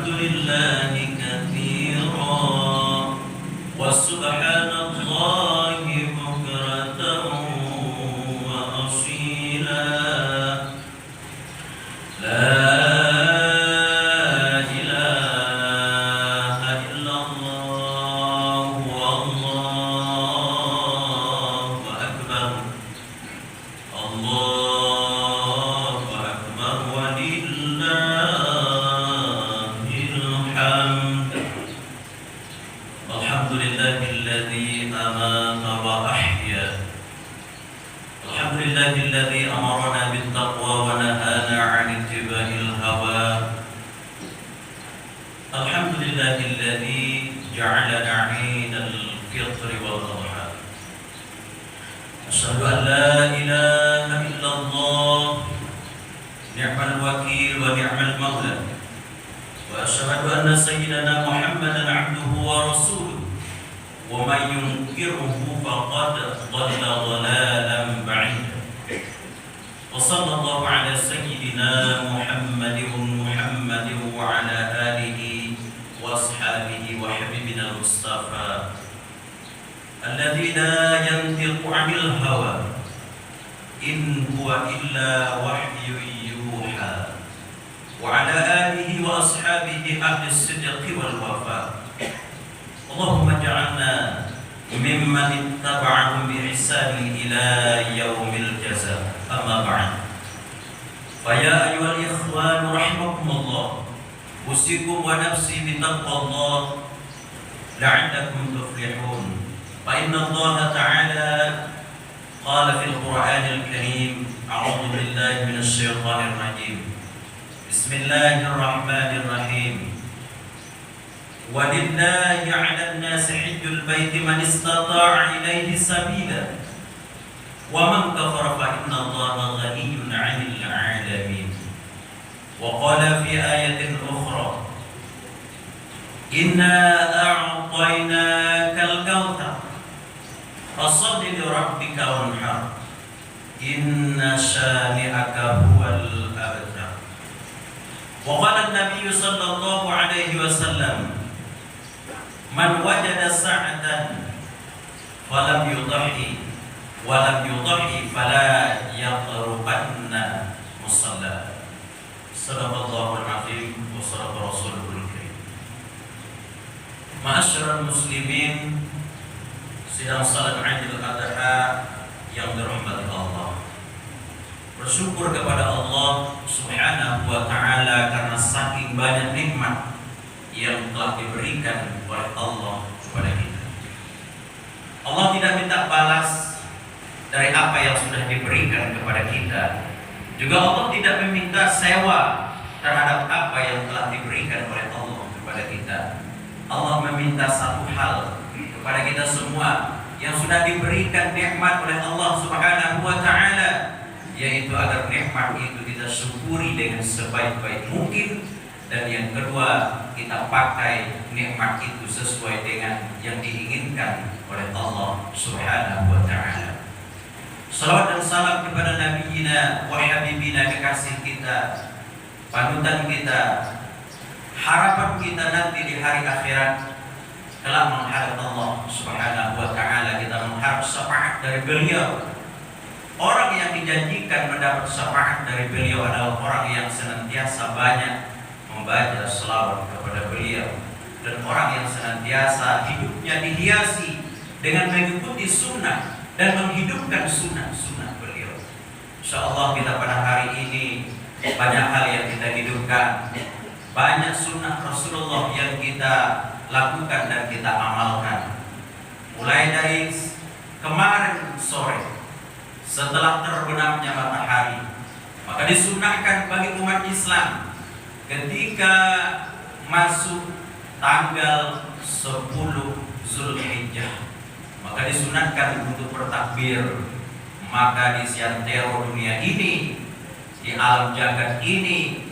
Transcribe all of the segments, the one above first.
لله كثيرا وسبحان الله بكرة وأصيلا لا إله إلا الله والله أكبر الله أكبر ولله الحمد الحمد لله الذي أمات وأحيا الحمد لله الذي أمرنا بالتقوى ونهانا عن اتباع الهوى الحمد لله الذي جعلنا عيد الفطر والأضحى أشهد أن لا إله إلا الله نعم الوكيل ونعم المولى وأشهد أن سيدنا محمدا عبده ورسوله ومن ينكره فقد ضل ضلالا بعيدا وصلى الله على سيدنا محمد وعلى آله وأصحابه وحبيبنا المصطفى الذي لا ينطق عن الهوى إن هو إلا وحي يوحى وعلى آله وأصحابه أهل الصدق والوفاء اللهم اجعلنا ممن اتبعهم بإحسان إلى يوم الجزاء أما بعد فيا أيها الإخوان رحمكم الله أوصيكم ونفسي بتقوى الله لعلكم تفلحون فإن الله تعالى قال في القرآن الكريم أعوذ بالله من الشيطان الرجيم بسم الله الرحمن الرحيم ولله على الناس حج البيت من استطاع إليه سبيلا ومن كفر فإن الله غني عن العالمين وقال في آية أخرى إنا أعطيناك الكوثر فصل لربك وانحر إن شانئك هو الأبتر وقال النبي صلى الله عليه وسلم من وجد سعة فلم يضحي فلا يقربن مصلى صدق الله العظيم وصدق رسوله الكريم Ma'asyiral muslimin sidang salat Idul Adha yang dirahmati Allah. Bersyukur kepada Allah Subhanahu wa taala karena saking banyak nikmat yang telah diberikan oleh Allah kepada kita. Allah tidak minta balas dari apa yang sudah diberikan kepada kita. Juga Allah tidak meminta sewa terhadap apa yang telah diberikan oleh Allah kepada kita. Allah meminta satu hal kepada kita semua yang sudah diberikan nikmat oleh Allah Subhanahu wa taala, yaitu agar nikmat itu kita syukuri dengan sebaik-baik mungkin, dan yang kedua kita pakai nikmat itu sesuai dengan yang diinginkan oleh Allah Subhanahu wa taala. Salawat dan salam kepada Nabiina wa Habibina, kekasih kita, panutan kita, harapan kita nanti di hari akhirat kelak menghadap Allah Subhanahu wa taala. Kita mengharap syafaat dari beliau. Orang yang dijanjikan mendapat syafaat dari beliau adalah orang yang senantiasa banyak membaca selawat kepada beliau, dan orang yang senantiasa hidupnya dihiasi dengan mengikuti sunnah dan menghidupkan sunnah-sunnah beliau. Insyaallah kita pada hari ini banyak hal yang kita hidupkan, banyak sunnah Rasulullah yang kita lakukan dan kita amalkan. Mulai dari kemarin sore setelah terbenamnya matahari, maka disunnahkan bagi umat Islam ketika masuk tanggal 10 Zulhijjah, maka disunatkan untuk bertakbir. Maka di seantero dunia ini, di alam jagat ini,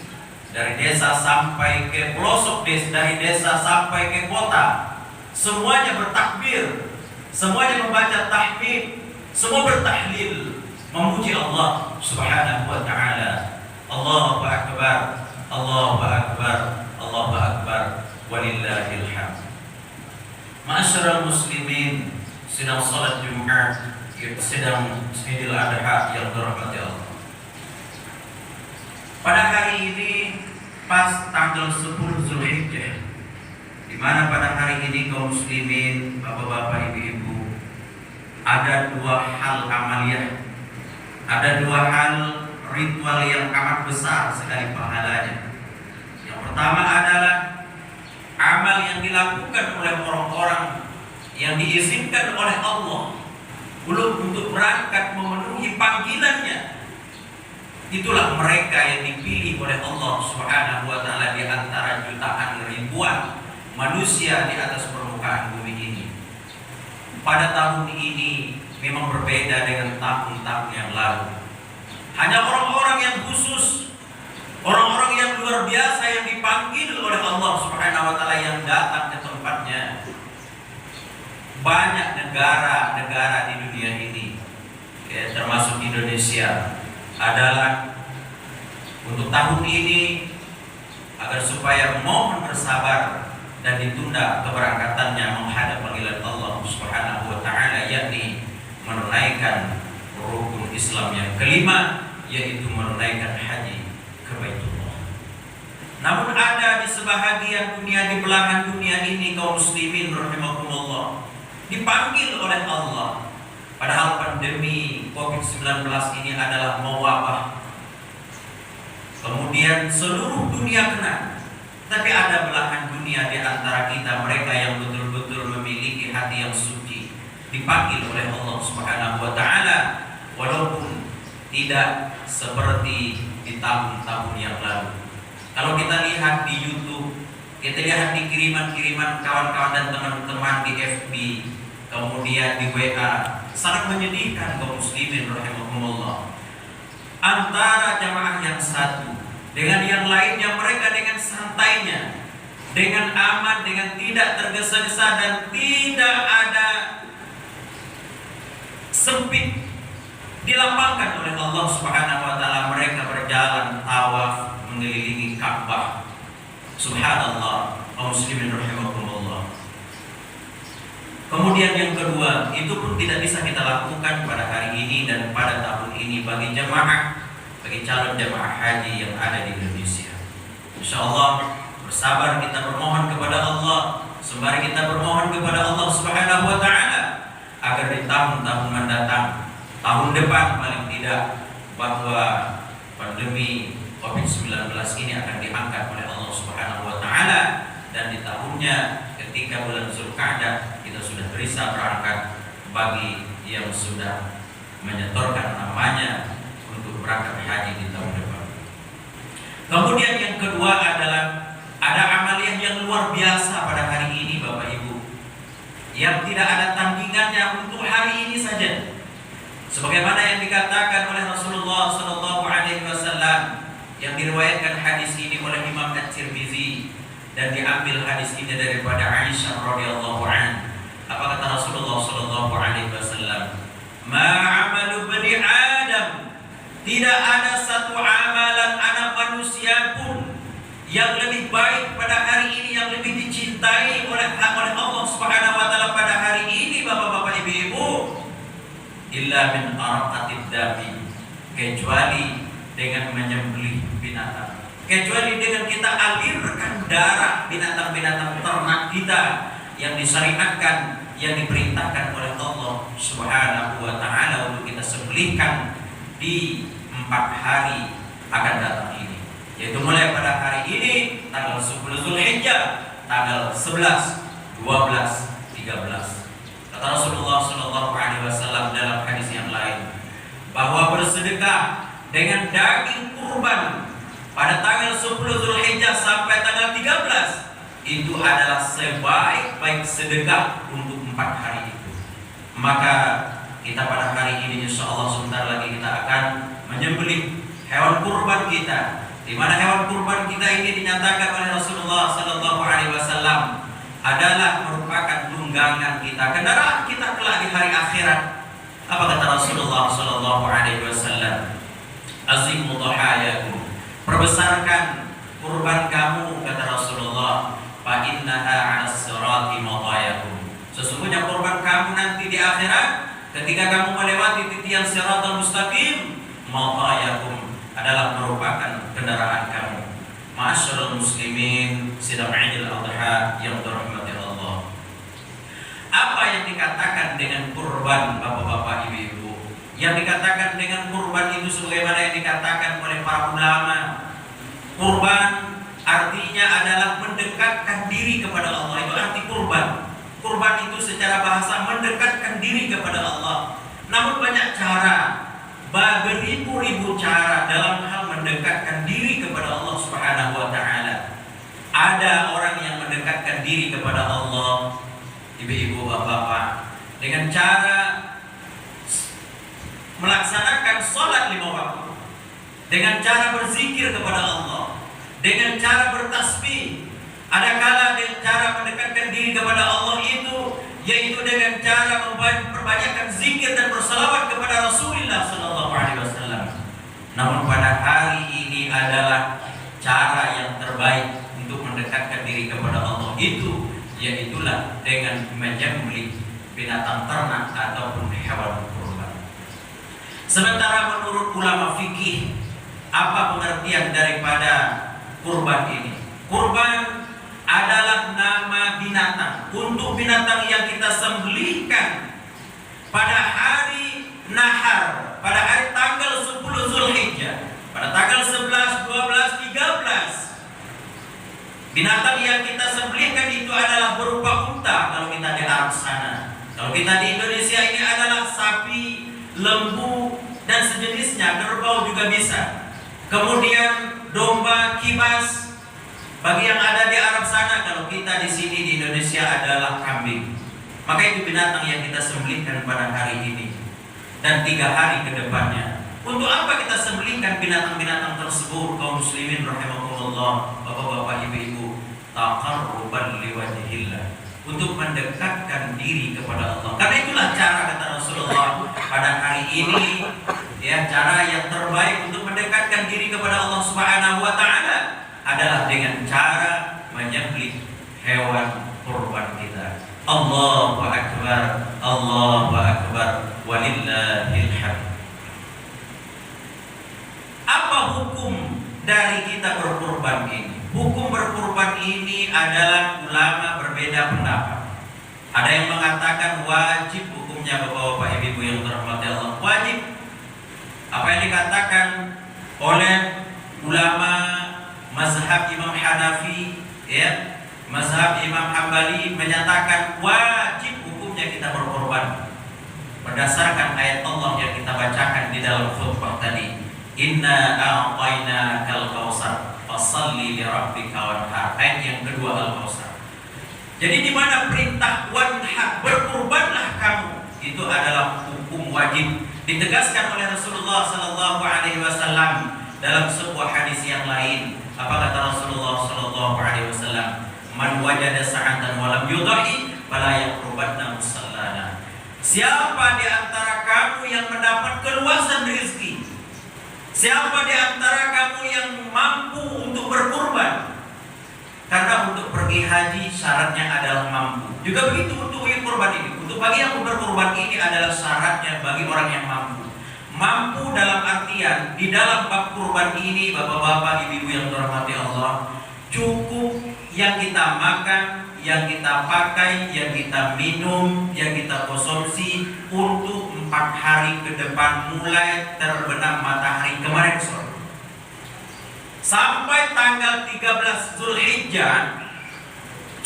dari desa sampai ke pelosok desa, dari desa sampai ke kota, semuanya bertakbir, semuanya membaca tahmid, semua bertahlil, memuji Allah Subhanahu wa taala. Allahu akbar, Allahu akbar, Allahu akbar. Pada hari ini pas tanggal 10 Zulhijjah, di mana pada hari ini kaum muslimin, bapak-bapak, ibu-ibu, ada dua hal amaliyah, ada dua hal ritual yang amat besar sekali pahalanya. Yang pertama adalah amal yang dilakukan oleh orang-orang yang diizinkan oleh Allah belum untuk berangkat memenuhi panggilannya. Itulah mereka yang dipilih oleh Allah Subhanahu wa taala di antara jutaan ribuan manusia di atas permukaan bumi ini. Pada tahun ini memang berbeda dengan tahun-tahun yang lalu. Hanya orang-orang yang khusus, orang-orang yang luar biasa yang dipanggil oleh Allah Subhanahu wa taala yang datang ke tempatnya. Banyak negara-negara di dunia ini, ya, termasuk Indonesia, adalah untuk tahun ini agar supaya mohon bersabar dan ditunda keberangkatannya menghadap panggilan Allah Subhanahu wa taala, yakni menunaikan rukun Islam yang kelima, yaitu menunaikan haji ke Baitullah. Namun ada di sebahagian dunia, di belahan dunia ini, kaum muslimin rahimakumullah, dipanggil oleh Allah. Padahal pandemi COVID-19 ini adalah mewabah, kemudian seluruh dunia kena. Tapi ada belahan dunia di antara kita, mereka yang betul-betul memiliki hati yang suci, dipanggil oleh Allah Subhanahu wa taala, walaupun tidak seperti di tahun-tahun yang lalu. Kalau kita lihat di YouTube, kita lihat di kiriman-kiriman kawan-kawan dan teman-teman di FB, kemudian di WA, sangat menyedihkan kaum muslimin rahimahumullah. Antara jamaah yang satu dengan yang lainnya, mereka dengan santainya, dengan aman, dengan tidak tergesa-gesa dan tidak ada sempit, dilapangkan oleh Allah Subhanahu wa taala. Mereka berjalan tawaf mengelilingi Ka'bah. Subhanallah, kaum muslimin rahimahumullah. Kemudian yang kedua, itu pun tidak bisa kita lakukan pada hari ini dan pada tahun ini bagi jemaah, bagi calon jemaah haji yang ada di Indonesia. Insyaallah bersabar kita bermohon kepada Allah, sembari kita bermohon kepada Allah Subhanahu wa taala agar di tahun-tahun mendatang, tahun depan paling tidak, bahwa pandemi COVID-19 ini akan diangkat oleh Allah Subhanahu wa taala, dan di tahunnya ketika bulan Zulqa'dah kita sudah bisa berangkat bagi yang sudah menyetorkan namanya untuk berangkat haji di tahun depan. Kemudian yang kedua adalah ada amaliyah yang luar biasa pada hari ini Bapak Ibu, yang tidak ada tandingannya untuk hari ini saja. Sebagaimana yang dikatakan oleh Rasulullah sallallahu alaihi wasallam, yang diriwayatkan hadis ini oleh Imam At-Tirmizi dan diambil hadis ini daripada Aisyah radhiyallahu anha. Apa kata Rasulullah sallallahu alaihi wasallam? Ma'amalu bani Adam, tidak ada satu amalan anak manusia pun yang lebih baik pada hari ini, yang lebih dicintai oleh Allah Subhanahu wa taala pada hari ini, Bapak-bapak, Ibu-ibu, illa min araqatid dami, kecuali dengan menyembelih binatang, kecuali dengan kita alirkan darah binatang-binatang ternak kita yang disyariatkan, yang diperintahkan oleh Allah Subhanahu wa taala untuk kita sembelihkan di 4 hari akan datang ini, yaitu mulai pada hari ini tanggal 10 Zulhijjah, tanggal 11, 12, 13. Kata Rasulullah sallallahu alaihi wasallam dalam hadis yang lain bahwa bersedekah dengan daging kurban pada tanggal 10 Zulhijjah sampai tanggal 13 itu adalah sebaik-baik sedekah untuk 4 hari itu. Maka kita pada hari ini insyaallah sebentar lagi kita akan menyembelih hewan kurban kita, di mana hewan kurban kita ini dinyatakan oleh Rasulullah sallallahu alaihi wasallam adalah merupakan tunggangan kita, kendaraan kita kelak di hari akhirat. Apa kata Rasulullah sallallahu alaihi wasallam? Azimu dhahayakum, perbesarkan kurban kamu, kata Rasulullah, fa innaha 'alas sirati matayakum, sesungguhnya kurban kamu nanti di akhirat ketika kamu melewati titian siratal mustaqim, matayakum, adalah merupakan kendaraan kamu. Ma'asyiral muslimin, sidang Idul Adha yang dirahmati Allah. Apa yang dikatakan dengan kurban, bapak-bapak, ibu-ibu? Yang dikatakan dengan kurban itu sebagaimana yang dikatakan oleh para ulama. Kurban artinya adalah mendekatkan diri kepada Allah. Itu arti kurban. Kurban itu secara bahasa mendekatkan diri kepada Allah. Namun banyak cara, beribu-ribu cara dalam hal mendekatkan diri kepada Allah Subhanahu wa taala. Ada orang yang mendekatkan diri kepada Allah, ibu-ibu, bapak-bapak, dengan cara melaksanakan sholat 5 waktu, dengan cara berzikir kepada Allah, dengan cara bertasbih. Ada kala dengan cara mendekatkan diri kepada Allah itu yaitu dengan cara memperbanyakkan zikir dan bersalawat kepada Rasulullah sallallahu alaihi wasallam. Namun pada hari ini adalah cara yang terbaik untuk mendekatkan diri kepada Allah itu yaitulah dengan menyembelih binatang ternak ataupun hewan kurban. Sementara menurut ulama fikih, apa pengertian daripada kurban ini? Kurban adalah nama binatang untuk binatang yang kita sembelihkan pada hari nahar, pada hari tanggal 10 Zulhijjah, pada tanggal 11, 12, 13. Binatang yang kita sembelihkan itu adalah berupa unta kalau kita di Arab sana. Kalau kita di Indonesia ini adalah sapi, lembu dan sejenisnya, kerbau juga bisa. Kemudian domba, kibas. Bagi yang ada di Arab sana, kalau kita di sini di Indonesia adalah kambing. Maka itu binatang yang kita sembelihkan pada hari ini dan 3 hari ke depannya. Untuk apa kita sembelihkan binatang-binatang tersebut, kaum muslimin rahimakumullah, bapak-bapak, ibu-ibu? Taqarruban liwajhillah, untuk mendekatkan diri kepada Allah. Karena itulah cara, kata Rasulullah, pada hari ini ya, cara yang terbaik untuk mendekatkan diri kepada Allah Subhanahu wa taala adalah dengan cara menyembelih hewan kurban kita. Allahu akbar, Allahu akbar, walillahil hamd. Apa hukum dari kita berkurban ini? Hukum berkurban ini adalah ulama berbeda pendapat. Ada yang mengatakan wajib hukumnya, bapak-bapak, ibu yang dirahmati Allah, wajib. Apa yang dikatakan oleh ulama mazhab Imam Hanafi, ya, mazhab Imam Hambali menyatakan wajib hukumnya kita berkorban berdasarkan ayat Allah yang kita bacakan di dalam khutbah tadi. Inna a'tainakal kautsar fashalli li rabbika wanhar. Ayat yang kedua Al-Kautsar. Jadi di mana perintah wanhar, berkurbanlah kamu, itu adalah hukum wajib, ditegaskan oleh Rasulullah sallallahu alaihi wasallam dalam sebuah hadis yang lain. Apa kata Rasulullah sallallahu alaihi wasallam? Man wajada sa'atan wa lam yudhi fala yaqrubanna musallana. Siapa di antara kamu yang mendapat keluasan rezeki, siapa di antara kamu yang mampu untuk berkurban, karena untuk pergi haji syaratnya adalah mampu. Juga begitu untuk kurban ini. Untuk bagi yang berkurban ini adalah syaratnya bagi orang yang mampu. Mampu dalam artian di dalam bab kurban ini, bapak-bapak, ibu-ibu yang dirahmati Allah, cukup yang kita makan, yang kita pakai, yang kita minum, yang kita konsumsi untuk 4 hari ke depan mulai terbenam matahari kemarin sore sampai tanggal 13 Zulhijjah.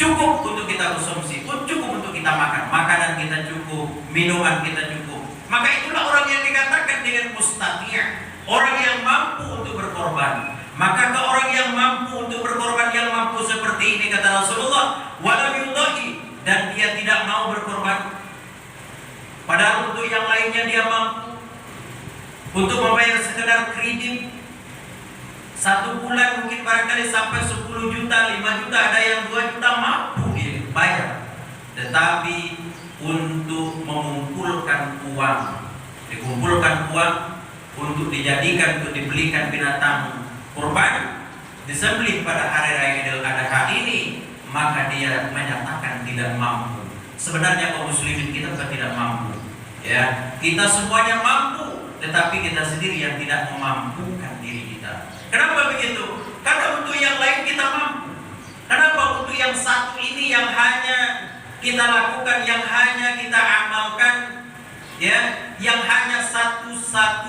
Cukup untuk kita konsumsi, cukup untuk kita makan, makanan kita cukup, minuman kita cukup. Maka itulah orang yang dikatakan dengan mustati', orang yang mampu untuk berkorban. Maka ke orang yang mampu untuk berkorban, yang mampu seperti ini, kata Rasulullah, walam yudhi, dan dia tidak mau berkorban. Padahal untuk yang lainnya dia mampu untuk membayar sekedar kredit 1 bulan mungkin barangkali sampai 10 juta, 5 juta, ada yang 2 juta mampu dia bayar. Tetapi untuk mengumpulkan uang, dikumpulkan uang untuk dijadikan, untuk dibelikan binatang kurban, disembelih pada hari raya Idul Adha ini, maka dia menyatakan tidak mampu. Sebenarnya kaum muslimin kita bukan tidak mampu, ya, kita semuanya mampu, tetapi kita sendiri yang tidak memampukan diri Kenapa begitu? Karena untuk yang lain kita mampu. Kenapa untuk yang satu ini yang hanya kita lakukan, yang hanya kita amalkan, ya, yang hanya satu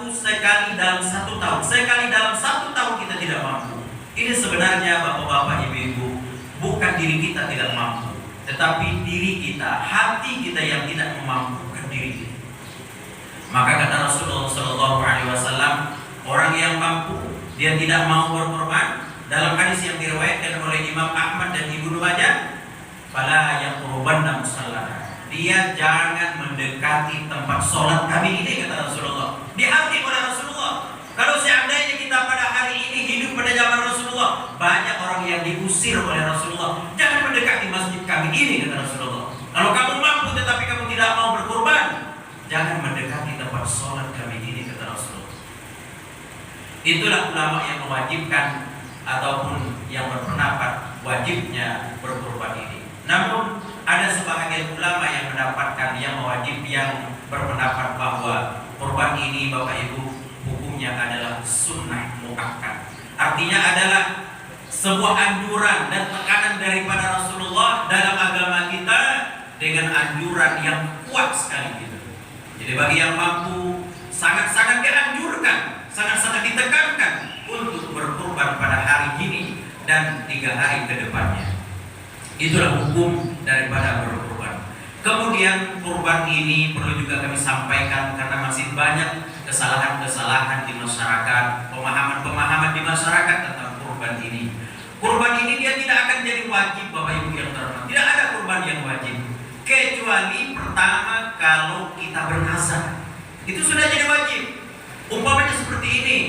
sekali dalam 1 tahun. Sekali dalam 1 tahun kita tidak mampu. Ini sebenarnya bapak-bapak, ibu-ibu, bukan diri kita tidak mampu, tetapi diri kita, hati kita yang tidak memampukan diri kita. Maka kata Rasulullah SAW, orang yang mampu, dia tidak mau berkorban. Dalam hadis yang diriwayatkan oleh Imam Ahmad dan Ibnu Majah, fala yaqrubanna musallana, dia jangan mendekati tempat sholat kami ini, kata Rasulullah. Diarti oleh Rasulullah, kalau seandainya kita pada hari ini hidup pada zaman Rasulullah, banyak orang yang diusir oleh Rasulullah, jangan mendekati masjid kami ini, kata Rasulullah. Kalau kamu mampu tetapi kamu tidak mau berkorban, jangan mendekati tempat sholat kami ini, kata Rasulullah. Itulah ulama yang mewajibkan ataupun yang berpendapat wajibnya berkorban ini. Namun ada sebahagian ulama yang mendapatkan yang berpendapat bahwa korban ini, Bapak Ibu, hukumnya adalah sunnah muakkad. Artinya adalah sebuah anjuran dan tekanan daripada Rasulullah dalam agama kita dengan anjuran yang kuat sekali gitu. Jadi bagi yang mampu, sangat-sangat dianjurkan, sangat-sangat ditekankan untuk berkorban pada hari ini dan 3 hari ke depannya. Itulah hukum daripada berkorban. Kemudian korban ini perlu juga kami sampaikan karena masih banyak kesalahan-kesalahan di masyarakat, pemahaman-pemahaman di masyarakat tentang korban ini. Korban ini dia tidak akan jadi wajib, Bapak Ibu yang terhormat. Tidak ada korban yang wajib, kecuali pertama kalau kita bernazar. Itu sudah jadi wajib. Umpamanya seperti ini,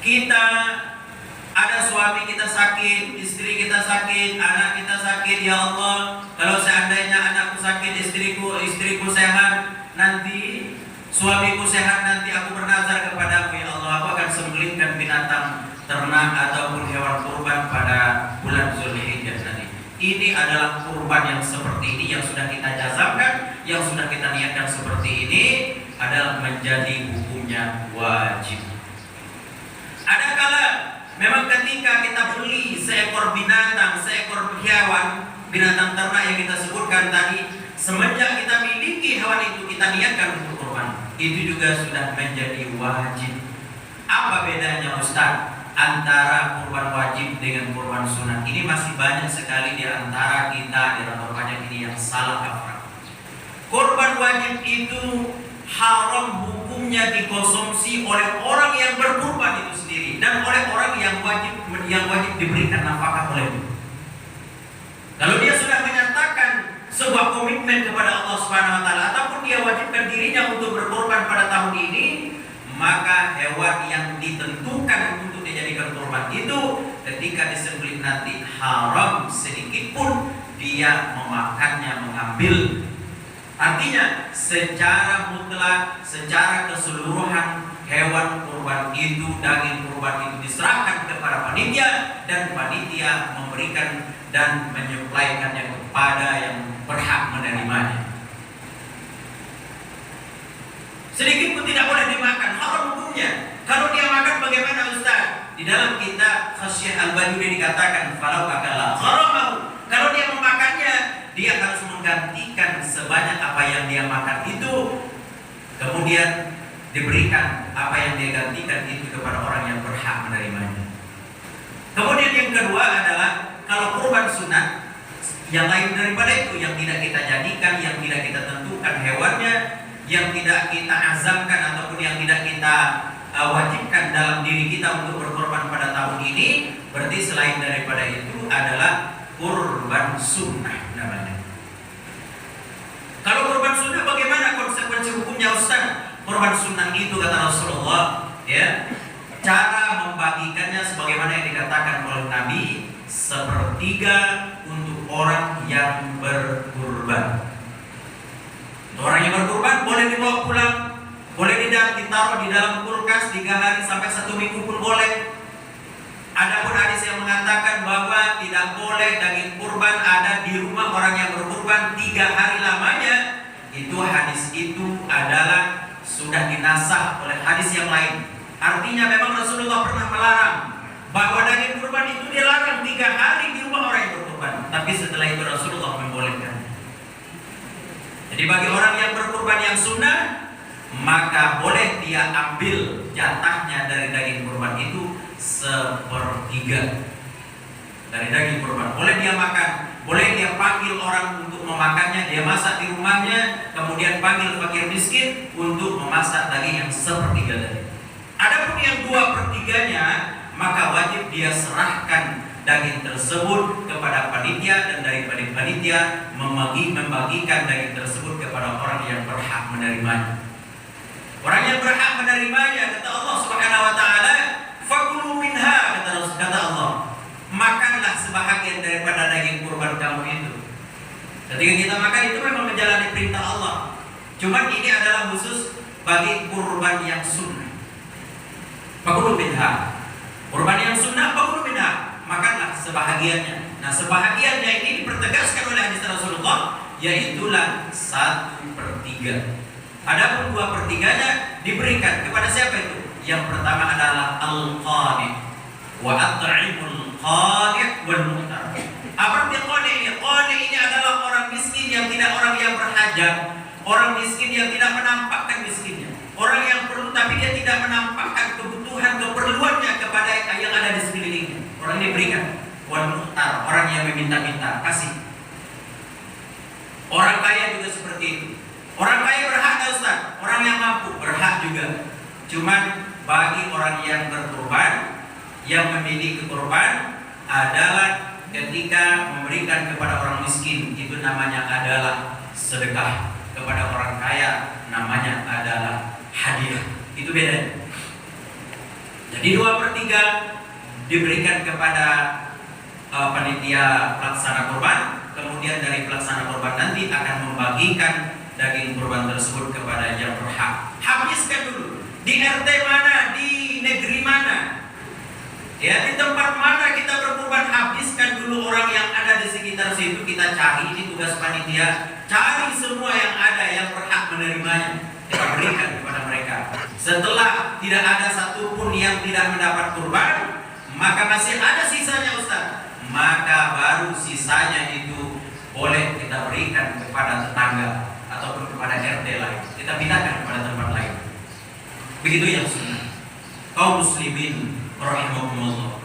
kita ada suami kita sakit, istri kita sakit, anak kita sakit. Ya Allah, kalau seandainya anakku sakit, istriku sehat, nanti suamiku sehat, nanti aku bernazar kepadamu, ya Allah, aku akan sembelihkan binatang ternak ataupun hewan kurban pada bulan Zulhijjah nanti. Ini adalah kurban yang seperti ini, yang sudah kita jazamkan, yang sudah kita niatkan seperti ini, adalah menjadi hukumnya wajib. Ada kala memang ketika kita beli seekor binatang, seekor hewan, binatang ternak yang kita sebutkan tadi, semenjak kita miliki hewan itu, kita niatkan untuk kurban, itu juga sudah menjadi wajib. Apa bedanya Ustaz antara kurban wajib dengan kurban sunat? Ini masih banyak sekali di antara kita, di antara banyak ini yang salah kaprah. Kurban wajib itu haram hukumnya dikonsumsi oleh orang yang berkurban itu sendiri dan oleh orang yang wajib diberikan nafkah olehnya. Kalau dia sudah menyatakan sebuah komitmen kepada Allah Subhanahu wa taala ataupun dia wajibkan dirinya untuk berkorban pada tahun ini, maka hewan yang ditentukan untuk dijadikan korban itu ketika disembelih nanti haram sedikit pun dia memakannya, mengambil. Artinya secara mutlak, secara keseluruhan hewan kurban itu, daging kurban itu diserahkan kepada panitia dan panitia memberikan dan menyuplaikannya kepada yang berhak menerimanya. Sedikit pun tidak boleh dimakan, haram hukumnya. Kalau dia makan bagaimana Ustaz? Di dalam kitab Khasyah Al-Bajuri dikatakan falau akala haramahu. Kalau dia memakannya, dia harus menggantikan sebanyak apa yang dia makan itu, kemudian diberikan apa yang dia gantikan itu kepada orang yang berhak menerimanya. Kemudian yang kedua adalah kalau kurban sunat, yang lain daripada itu, yang tidak kita jadikan, yang tidak kita tentukan hewannya, yang tidak kita azamkan ataupun yang tidak kita wajibkan dalam diri kita untuk berkorban pada tahun ini, berarti selain daripada itu adalah kurban sunnah namanya. Kalau kurban sunnah bagaimana konsekuensi hukumnya Ustaz? Kurban sunnah itu kata Rasulullah, ya, cara membagikannya sebagaimana yang dikatakan oleh Nabi, 1/3 untuk orang yang berkurban. Untuk orang yang berkurban boleh dibawa pulang, boleh ditaruh di dalam kulkas 3 hari sampai 1 minggu pun boleh. Adapun hadis yang mengatakan bahwa tidak boleh daging kurban ada di rumah orang yang berkurban 3 hari lamanya, itu hadis itu adalah sudah dinasah oleh hadis yang lain. Artinya memang Rasulullah pernah melarang bahwa daging kurban itu dilarang 3 hari di rumah orang yang berkurban. Tapi setelah itu Rasulullah membolehkan. Jadi bagi orang yang berkurban yang sunnah, maka boleh dia ambil jatahnya dari daging kurban itu 1/3 dari daging kurban. Boleh dia makan, boleh dia panggil orang untuk memakannya, dia masak di rumahnya, kemudian panggil fakir miskin untuk memasak daging yang 1/3 tadi. Adapun yang 2/3-nya, maka wajib dia serahkan daging tersebut kepada panitia, dan dari panitia membagikan daging tersebut kepada orang yang berhak menerimanya. Orang yang berhak menerimanya, kata Allah Subhanahu wa taala, fakulu minha, kata Allah, makanlah sebahagian daripada daging kurban kamu itu. Ketika kita makan itu memang menjalani perintah Allah. Cuman ini adalah khusus bagi kurban yang sunnah. Fakulu minha. Kurban yang sunnah, fakulu minha, makanlah sebahagiannya. Nah, sebahagiannya ini dipertegaskan oleh hadis Rasulullah, yaitulah 1/3. Adapun 2/3-nya diberikan kepada siapa itu? Yang pertama adalah al-qani' wa at'imul qani' wal mu'tar. Apa arti qani' ini? Qani' ini adalah orang miskin yang tidak, orang yang berhajat, orang miskin yang tidak menampakkan miskinnya, orang yang perlu tapi dia tidak menampakkan kebutuhan keperluannya kepada yang ada di sekelilingnya. Orang ini berikan. Wal mu'tar, orang yang meminta-minta, kasih. Orang kaya juga seperti itu. Orang kaya berhak, Ustaz. Orang yang mampu berhak juga. Cuman bagi orang yang berkurban, yang memiliki kurban adalah ketika memberikan kepada orang miskin, itu namanya adalah sedekah. Kepada orang kaya namanya adalah hadiah. Itu beda. Jadi 2/3 diberikan kepada panitia pelaksana kurban, kemudian dari pelaksana kurban nanti akan membagikan daging kurban tersebut kepada yang berhak. Habiskan dulu di RT mana, di negeri mana, ya, di tempat mana kita berkurban, habiskan dulu orang yang ada di sekitar situ. Kita cari, ini tugas panitia, cari semua yang ada yang berhak menerimanya, kita berikan kepada mereka. Setelah tidak ada satupun yang tidak mendapat kurban, maka masih ada sisanya, Ustaz, maka baru sisanya itu boleh kita berikan kepada tetangga ataupun kepada RT lain, kita pindahkan kepada tempat lain. Begitu yang sunnah. Kaum muslimin rahimakumullah,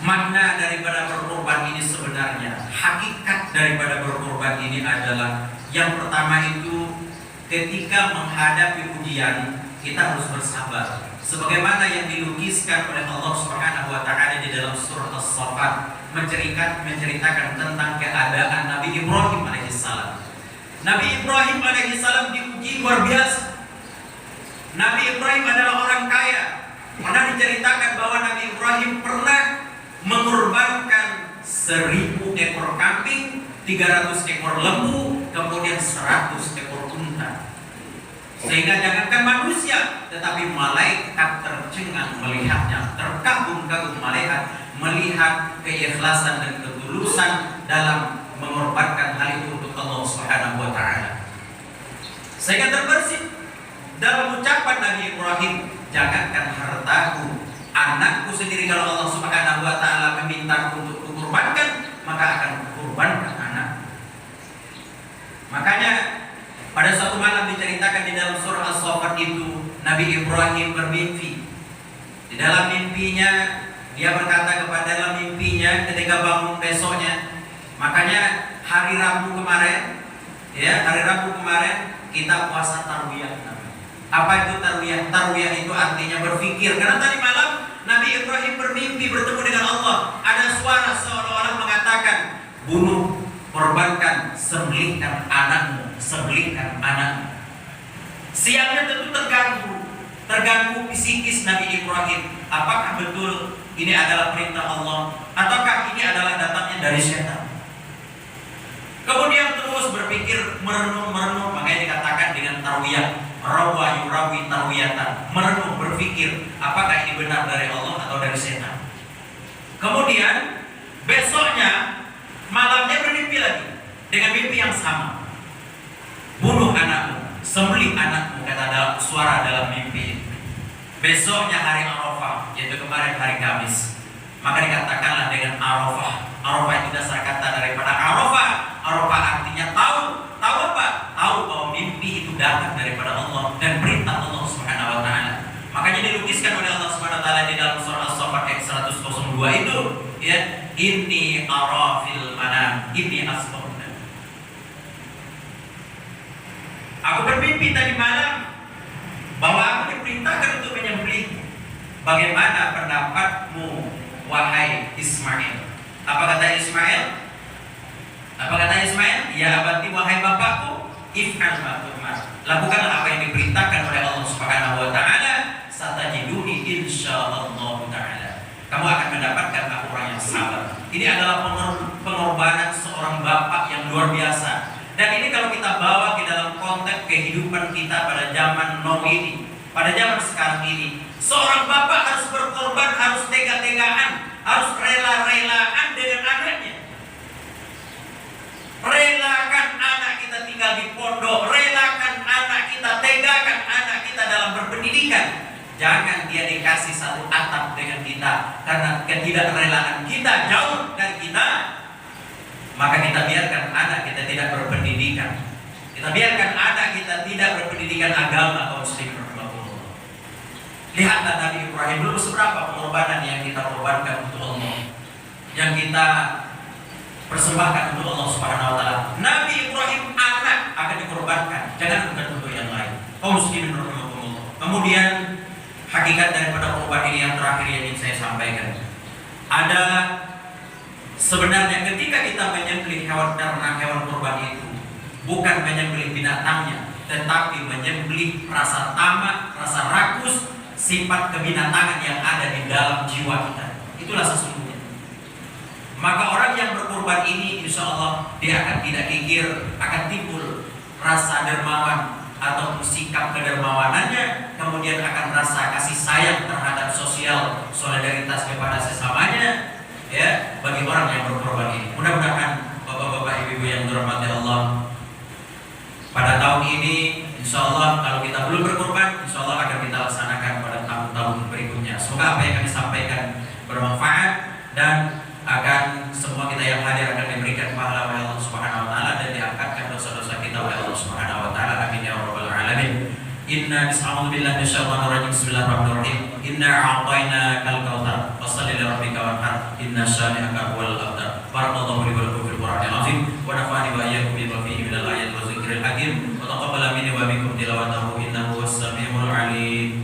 makna daripada berkorban ini sebenarnya, hakikat daripada berkorban ini adalah, yang pertama itu ketika menghadapi ujian kita harus bersabar, sebagaimana yang dilukiskan oleh Allah Subhanahu wa taala di dalam surah As-Saffat, menceritakan tentang keadaan Nabi Ibrahim alaihissalam. Nabi Ibrahim alaihissalam diuji luar biasa. Nabi Ibrahim adalah orang kaya. Pernah diceritakan bahwa Nabi Ibrahim pernah mengorbankan 1000 ekor kambing, 300 ekor lembu, kemudian 100 ekor unta. Sehingga jangankan manusia, tetapi malaikat tercengang melihatnya, terkagum-kagum malaikat melihat keikhlasan dan ketulusan dalam mengorbankan hal itu untuk Allah Subhanahu wa taala. Sehingga terbersih dalam ucapan Nabi Ibrahim, jangankan hartaku, anakku sendiri, kalau Allah Subhanahu wa taala meminta untuk kukurbankan, maka akan kukurbankan anak. Makanya pada suatu malam diceritakan di dalam surah As-Saffat itu, Nabi Ibrahim bermimpi. Di dalam mimpinya dia berkata kepada, dalam mimpinya ketika bangun besoknya, makanya hari Rabu kemarin, ya, hari Rabu kemarin kita puasa tarwiyah. Apa itu tarwiyah? Tarwiyah itu artinya berpikir. Karena tadi malam Nabi Ibrahim bermimpi bertemu dengan Allah. Ada suara seolah-olah mengatakan, bunuh, korbankan, sembelihkan anakmu, sembelihkan anakmu. Siangnya tentu terganggu psikis Nabi Ibrahim. Apakah betul ini adalah perintah Allah, ataukah ini adalah datangnya dari setan? Kemudian terus berpikir, merenung, makanya dikatakan dengan tarwiyah, rawa yurawi tarwiyatan, merenung, berpikir apakah ini benar dari Allah atau dari setan. Kemudian besoknya malamnya bermimpi lagi dengan mimpi yang sama, bunuh anakmu, sembelih anakmu, kata suara dalam mimpi. Besoknya hari Arafah, yaitu kemarin hari Kamis. Maka dikatakanlah dengan Arafah. Arafah itu dasar kata daripada Arafah. Arafah artinya tahu. Tahu apa? Tahu bahwa mimpi itu datang daripada Allah dan perintah Allah Subhanahu wa taala. Makanya dilukiskan oleh Allah Subhanahu wa taala di dalam surah As-Saffat ayat 102 itu, ya, inni ara fil manam, inni asbahuna. Aku bermimpi tadi malam bahwa aku diperintahkan untuk menyembelih. Bagaimana pendapatmu, wahai Ismail? Apa kata Ismail? Apa kata Ismail? Ya abati, wahai bapakku, if'al ma tu'mar. Lakukanlah apa yang diperintahkan oleh Allah Subhanahu wa taala. Satajiduni insyaallah taala. Kamu akan mendapatkan aku orang yang sabar. Ini adalah pengorbanan seorang bapak yang luar biasa. Dan ini kalau kita bawa ke dalam konteks kehidupan kita pada zaman now ini, pada zaman sekarang ini, seorang bapak harus berkorban, harus tega-tegaan, harus rela-relaan dengan anaknya. Relakan anak kita tinggal di pondok, relakan anak kita, tegakan anak kita dalam berpendidikan. Jangan dia dikasih satu atap dengan kita, karena ketidakrelaan kita jauh dari kita, maka kita biarkan anak kita tidak berpendidikan. Kita biarkan anak kita tidak berpendidikan agama kaum muslimin rahimahullah. Lihatlah Nabi Ibrahim dulu seberapa pengorbanan yang kita korbankan untuk Allah, yang kita persembahkan untuk Allah Subhanahu wa taala. Nabi Ibrahim anak akan dikorbankan, jangan bukan untuk yang lain. Kaum muslimin rahimahullah. Kemudian hakikat daripada korban ini yang terakhir yang ingin saya sampaikan. Ada sebenarnya ketika kita menyembelih hewan ternak, hewan kurban itu bukan menyembelih binatangnya, tetapi menyembelih rasa tamak, rasa rakus, sifat kebinatangan yang ada di dalam jiwa kita. Itulah sesungguhnya. Maka orang yang berkorban ini insya Allah dia akan tidak kikir, akan timbul rasa dermawan atau sikap kedermawanannya, kemudian akan rasa kasih sayang terhadap sosial, solidaritas kepada sesamanya, ya, bagi orang yang berkorban ini. Mudah-mudahan bapak-bapak, ibu-ibu yang dirahmati Allah, pada tahun ini insya Allah kalau kita belum berkorban, insya Allah akan kita laksanakan pada tahun-tahun berikutnya. Semoga apa yang kami sampaikan bermanfaat dan akan semua kita yang hadir akan diberikan pahala oleh Allah Subhanahu wa taala dan diangkatkan dosa-dosa kita oleh Allah Subhanahu wa taala. Amin ya rabbal alamin. Inna bismillah minasyaitonir rajim. Bismillahirrahmanirrahim. Inna a'tainakal kautsar fashalli li rabbika wanhar. Inna syani'aka huwal abtar. Barakallahu li wa lakum fil Qur'anil azim wa nafa'ani wa iyyakum bima fihi minal ayati wa dzikril hakim wa taqabbala minni wa minkum tilawatahu innahu was-sami'ul 'alim.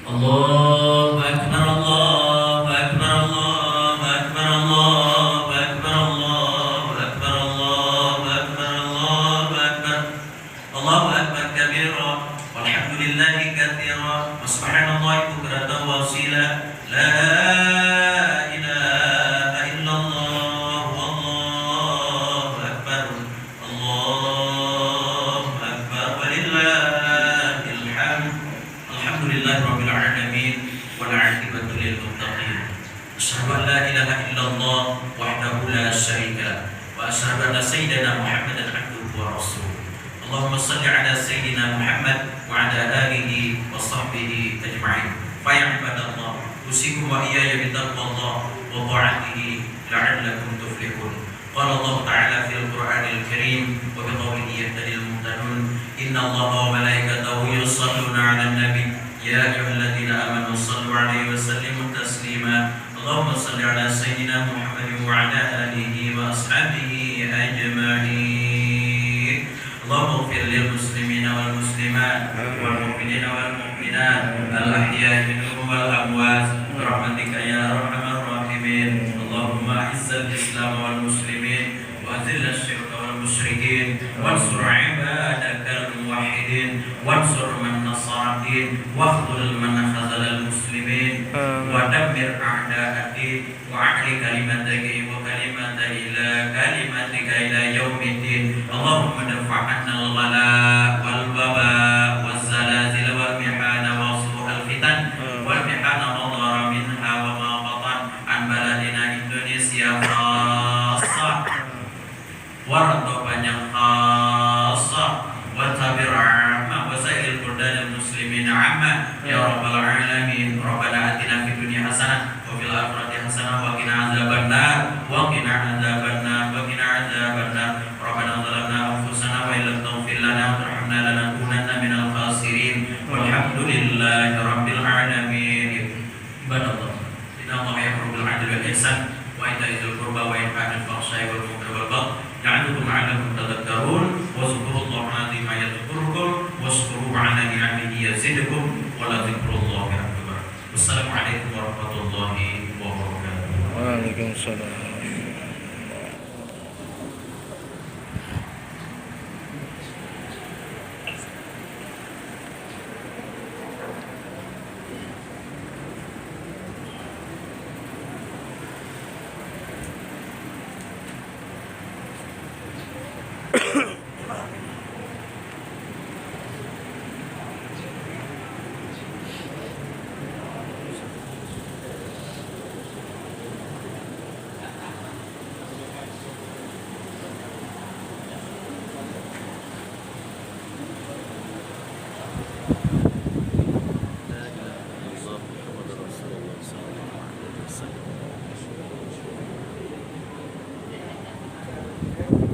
Allahu akbar, Allahu akbar, Allahu akbar, Allahu akbar, Allahu akbar, Allahu akbar, Allahu akbar, Allahu akbar kabira, walhamdulillahi katsira, wa subhanallahi bukratan wa asila, la ilaha illallah, wallahu akbar, Allahu akbar, walillahil hamd. Alhamdulillahirabbil alamin wal 'aqibatu lil muttaqin. Asyhadu an la ilaha illallah wahdahu la syarika wa asyhadu anna sayyidina Muhammadan abduhu wa rasuluh. Allahumma shalli ala sayyidina Muhammad wa ala alihi wa sahbihi ajma'in. Fa ya ibadallah, usikum wa iyaya bi taqwallah wa ta'atihi la'allakum tuflihun. Qala Allah ta'ala fil Qur'anil Karim wa bi qawlihi yahtadil muhtadun. Inna Allaha wa malaikatahu yusalluna 'alan nabi. Ya ayyuhalladzina amanu shallu 'alaihi wa sallimu taslima. Allahumma shalli 'ala sayyidina Muhammadin wa 'ala alihi wa ashabihi ajma'in. Allahumma ighfir lil muslimina wal muslimat wal mu'minina wal mu'minat al ahya'i minhum wal amwat bi rahmatika ya arhamar rahimin. Allahumma izzil islam wal muslimin wa azil asyirka wal musyrikin wansur 'ibadakal muwahhidin wansur man nasara din واخذل من خذل المسلمين ودمر أعداء الدين وأعلي كلمتك وكلمة إلى كلمتك إلى يوم الدين. اللهم دفع عنا الغلاء والوباء والزلازل والمحن وسوء الفتن والمحن ما ظهر منها وما بطن عن بلدنا إندونيسيا خاصة Muhammad ya rabbal alamin. Rabbana atina fid dunya hasanah wa fil akhirati hasanah wa qina adzabannar wa qina adzabannar wa qina adzabannar. Rabbana zalamna anfusana wa illam taghfir lana wa tarhamna lanakunanna minal khasirin. Walhamdulillahi rabbil alamin. Ibadallah, inna Allaha ya'muru bil 'adli wal ihsan wa ita'i dzil qurba wa yanha 'anil fahsya'i wal munkari wal baghi ya'idzukum la'allakum tadhakkarun. Wazkurullaha 'azima yadhkurkum washkuruhu 'ala ni'amihi yazidkum wa la dzikrullahi akbar. Wassalamualaikum warahmatullahi wabarakatuh. Waalaikumsalam. Wasallam.